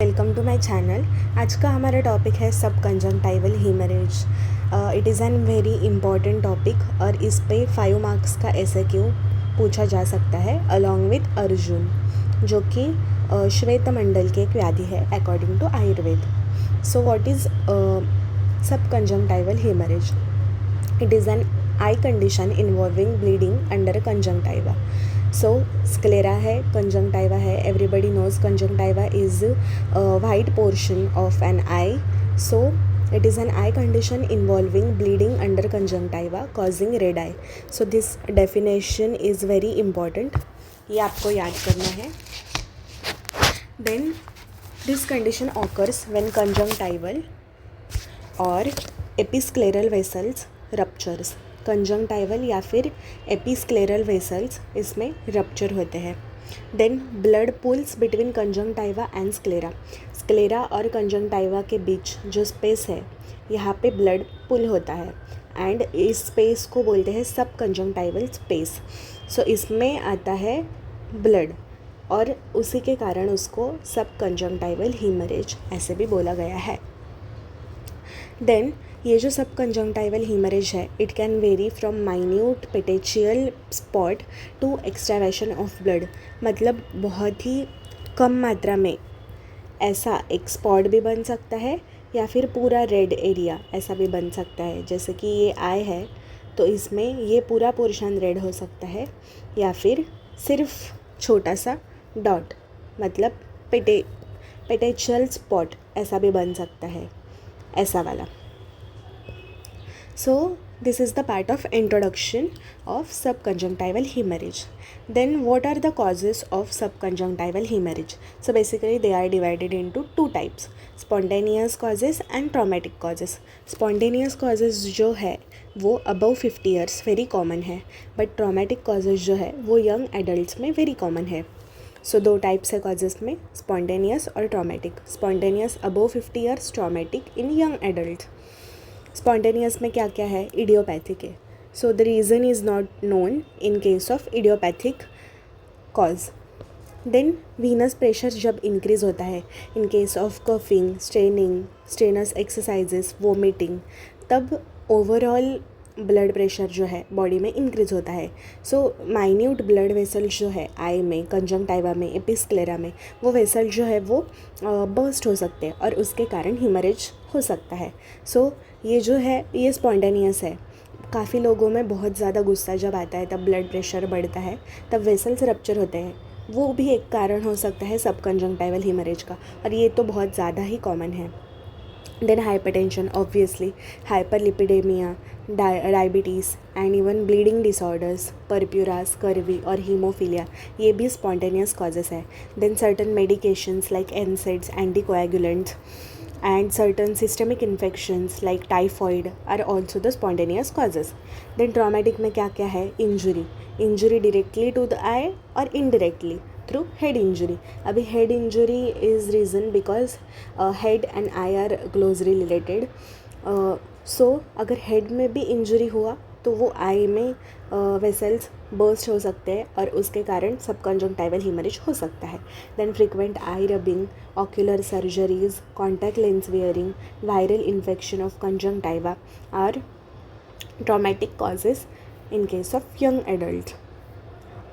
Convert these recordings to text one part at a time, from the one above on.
Welcome to my channel. आज का हमारा टॉपिक है subconjunctival haemorrhage. It is an very important topic और इस पे 5 मार्क्स का SAQ पूछा जा सकता है अलॉन्ग विथ अर्जुन, जो कि श्वेत मंडल की एक व्याधि है according to Ayurveda. So what is subconjunctival haemorrhage? It is an eye condition involving bleeding under conjunctiva. So sclera है, कंजंक्टिवा है। Everybody knows conjunctiva is white portion of an eye. So it is an eye condition involving bleeding under conjunctiva causing red eye. So this definition is very important, ये आपको याद करना है. Then this condition occurs when conjunctival or episcleral vessels ruptures. Conjunctival या फिर episcleral vessels इसमें rupture होते हैं. Then blood pools between conjunctiva and sclera. Sclera और कंजंक्टिवा के बीच जो स्पेस है, यहाँ पे ब्लड पुल होता है एंड इस स्पेस को बोलते हैं सब कंजंक्टिवल स्पेस. सो इसमें आता है ब्लड और उसी के कारण उसको सब कंजंक्टिवल हीमरेज ऐसे भी बोला गया है. देन ये जो सब कंजंक्टिवल हीमरेज है, it can vary from minute petechial spot to extravasation of blood. मतलब बहुत ही कम मात्रा में ऐसा एक स्पॉट भी बन सकता है या फिर पूरा रेड एरिया ऐसा भी बन सकता है. जैसे कि ये आई है तो इसमें ये पूरा पोर्शन रेड हो सकता है या फिर सिर्फ छोटा सा डॉट मतलब पेटेचियल स्पॉट ऐसा भी बन सकता है, ऐसा वाला. So this is the part of introduction of subconjunctival hemorrhage. Then what are the causes of subconjunctival hemorrhage? So basically they are divided into two types, spontaneous causes and traumatic causes. Spontaneous causes जो है वो above 50 years very common है, but traumatic causes जो है वो young adults में very common है. सो दो टाइप्स है कॉजेस में, स्पॉन्टेनियस और traumatic. Spontaneous above 50 years, traumatic in young adult. Spontaneous में क्या क्या है? इडियोपैथिक है. So the reason is not known in case of idiopathic cause. Then venous pressure जब इंक्रीज़ होता है in case of coughing, straining, strenuous exercises, vomiting, तब overall blood pressure जो है बॉडी में इंक्रीज़ होता है. सो माइन्यूट ब्लड वेसल जो है आई में, कंजंक्टिवा में, एपिस्क्लेरा में, वो वेसल जो है वो बर्स्ट हो सकते हैं और उसके कारण हीमरेज हो सकता है. सो ये जो है ये स्पॉन्टेनियस है. काफ़ी लोगों में बहुत ज़्यादा गुस्सा जब आता है तब ब्लड प्रेशर बढ़ता है, तब वेसल्स रप्चर होते हैं. वो भी एक कारण हो सकता है सब कंजंक्टिवल हीमरेज का, और ये तो बहुत ज़्यादा ही कॉमन है. Then hypertension, obviously, hyperlipidaemia, diabetes and even bleeding disorders, purpuras, scurvy और हीमोफीलिया, ये भी स्पॉन्टेनियस कॉजेस है. Then certain medications like NSAIDs, anticoagulants and certain systemic infections like typhoid are also the spontaneous causes. Then traumatic में क्या क्या है? Injury directly to the eye और indirectly through head injury. अभी head injury is reason because head and eye are closely related. So अगर head में भी injury हुआ तो वो आई में वेसल्स बर्स्ट हो सकते हैं और उसके कारण सब कंजंक्टिवल हीमरेज हो सकता है. Then frequent eye rubbing, ocular surgeries, contact lens wearing, viral infection of conjunctiva or traumatic causes in case of young adult.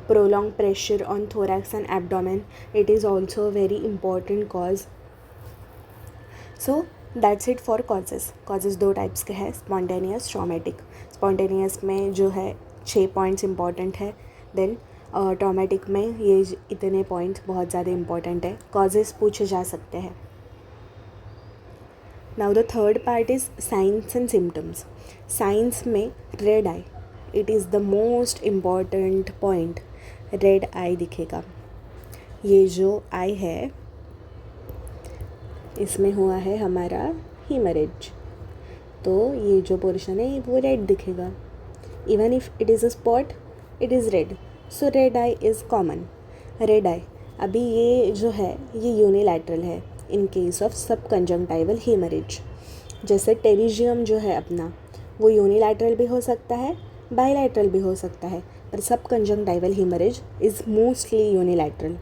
prolonged pressure on thorax and abdomen, it is also a very important cause. So that's it for causes दो types के हैं, spontaneous, traumatic. Spontaneous में जो है 6 points important है. Then traumatic में ये इतने पॉइंट्स बहुत ज़्यादा इंपॉर्टेंट है. कॉजेज़ पूछे जा सकते हैं. Now the third part is signs and symptoms. Signs में red eye, it is the most important point. Red eye दिखेगा. ये जो आई है इसमें हुआ है हमारा हीमरेज, तो ये जो पोर्शन है वो रेड दिखेगा. Even if it is a spot, it is red. So red eye is common. Red eye अभी ये जो है ये यूनिलैटरल है in case of subconjunctival haemorrhage. जैसे टेरिजियम जो है अपना, वो यूनिलैटरल भी हो सकता है, बाईलैटरल भी हो सकता है, पर subconjunctival haemorrhage is mostly unilateral.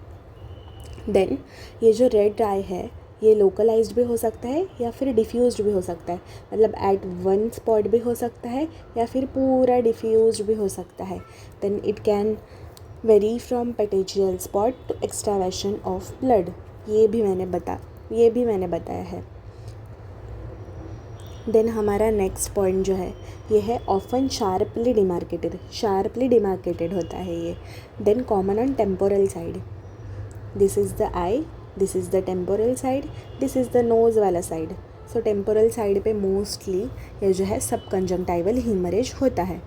Then ये जो रेड आई है ये लोकलाइज्ड भी हो सकता है या फिर डिफ्यूज्ड भी हो सकता है, मतलब एट वन स्पॉट भी हो सकता है या फिर पूरा डिफ्यूज्ड भी हो सकता है. Then it can vary from petechial spot to extravasation of blood. ये भी मैंने बताया है. देन हमारा नेक्स्ट पॉइंट जो है ये है ऑफन शार्पली डिमार्केटेड होता है ये. Then common on temporal side. This is the eye, this is the temporal side, this is the nose वाला साइड. सो टेम्पोरल साइड पे मोस्टली ये जो है सबकंजंक्टिवल हीमरेज होता है.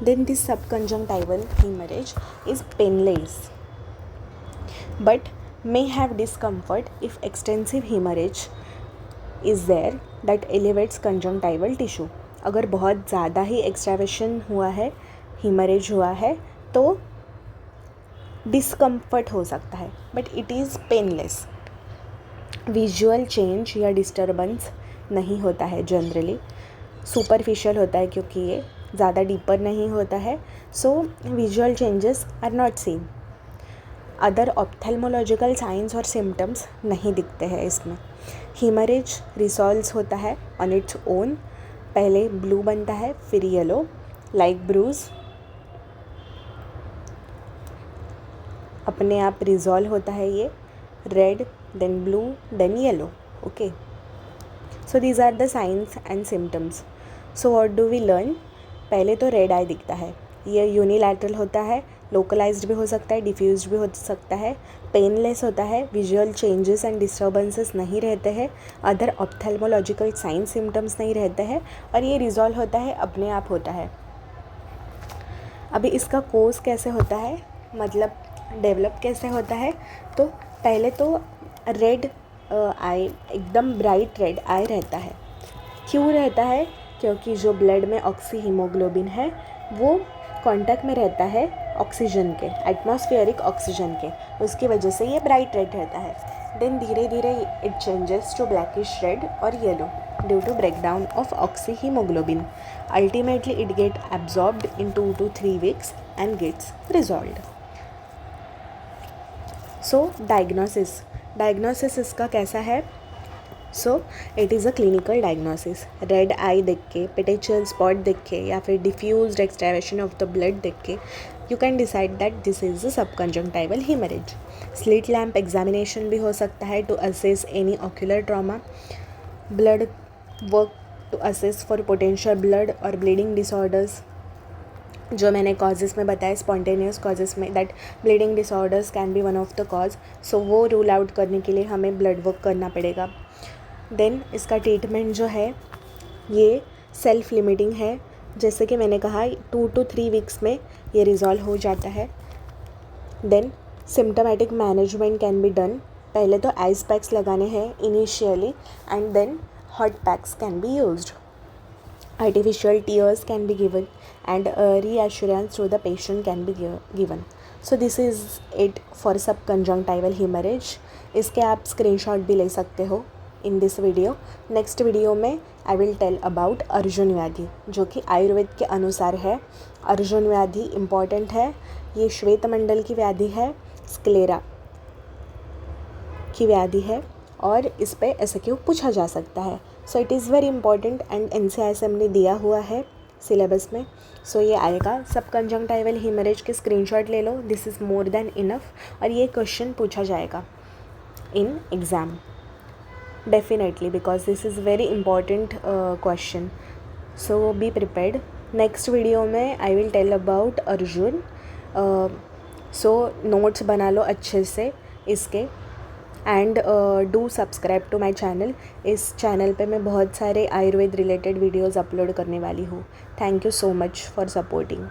Then this subconjunctival haemorrhage is painless but may have discomfort if extensive hemorrhage is there that elevates conjunctival tissue. अगर बहुत ज़्यादा ही एक्सट्रावेशन हुआ है, हीमरेज हुआ है, तो डिस्कम्फर्ट हो सकता है, but it is painless. Visual change या डिस्टर्बेंस नहीं होता है, जनरली सुपरफिशियल होता है क्योंकि ये ज़्यादा डीपर नहीं होता है. So visual changes are not seen. Other ophthalmological signs और सिम्टम्स नहीं दिखते हैं इसमें. हीमरेज रिसॉल्व्स होता है ऑन इट्स ओन. पहले ब्लू बनता है, फिर येलो लाइक ब्रूज. अपने आप रिजॉल्व होता है ये. Red, then blue, then yellow. Okay, so these are the signs and symptoms. So what do we learn? पहले तो रेड आई दिखता है. ये यूनिलैटरल होता है, लोकलाइज्ड भी हो सकता है, डिफ्यूज्ड भी हो सकता है, पेनलेस होता है, विजुअल चेंजेस एंड डिस्टर्बेंसेस नहीं रहते हैं, अदर ऑप्थेल्मोलॉजिकल साइन सिम्टम्स नहीं रहते हैं, और ये रिजॉल्व होता है, अपने आप होता है. अभी इसका कोर्स कैसे होता है, मतलब डेवलप कैसे होता है? तो पहले तो रेड आई, एकदम ब्राइट रेड आई रहता है. क्यों रहता है? क्योंकि जो ब्लड में ऑक्सी हीमोग्लोबिन है वो कांटेक्ट में रहता है ऑक्सीजन के, एटमॉस्फेरिक ऑक्सीजन के, उसकी वजह से ये ब्राइट रेड रहता है. देन धीरे धीरे it changes to blackish red और yellow due to breakdown of oxyhaemoglobin. Ultimately it get absorbed in 2 to 3 weeks and gets resolved. So diagnosis इसका कैसा है? So it is a clinical diagnosis. Red eye देख के, petechial spot देख के, या फिर diffused extravasation of the blood देख के you can decide that this is a subconjunctival haemorrhage. Slit lamp examination भी हो सकता है to assess any ocular trauma. Blood work to assess for potential blood और ब्लीडिंग डिसऑर्डर्स. जो मैंने causes में बताया, स्पॉन्टेनियस कॉजेज़ में, that bleeding disorders can be one of the cause. So वो रूल आउट करने के लिए हमें ब्लड वर्क करना पड़ेगा. देन इसका ट्रीटमेंट जो है ये सेल्फ लिमिटिंग है. जैसे कि मैंने कहा 2 to 3 weeks में ये रिज़ॉल्व हो जाता है. Then symptomatic management can be done. पहले तो आइस पैक्स लगाने हैं initially and then hot packs can be used. Artificial tears can be given and reassurance to the patient can be given. So this is it for subconjunctival hemorrhage. इसके आप screenshot भी ले सकते हो in this video. Next video में I will tell about Arjun व्याधि, जो कि आयुर्वेद के अनुसार है. अर्जुन व्याधि इम्पॉर्टेंट है. ये श्वेतमंडल की व्याधि है, स्क्लेरा की व्याधि है, और इस पे SQ पूछा जा सकता है. So it is very important and NCISM ने दिया हुआ है सिलेबस में. सो ये आएगा. सबकंजंक्टिवल हीमरेज के स्क्रीनशॉट ले लो, this is more than enough. और ये क्वेश्चन पूछा जाएगा in exam definitely, because this is very important question. So be prepared. Next video में I will tell about Arjun. So notes बना लो अच्छे से इसके, and do subscribe to my channel. इस चैनल पे मैं बहुत सारे आयुर्वेद रिलेटेड वीडियोज़ अपलोड करने वाली हूँ. Thank you so much for supporting.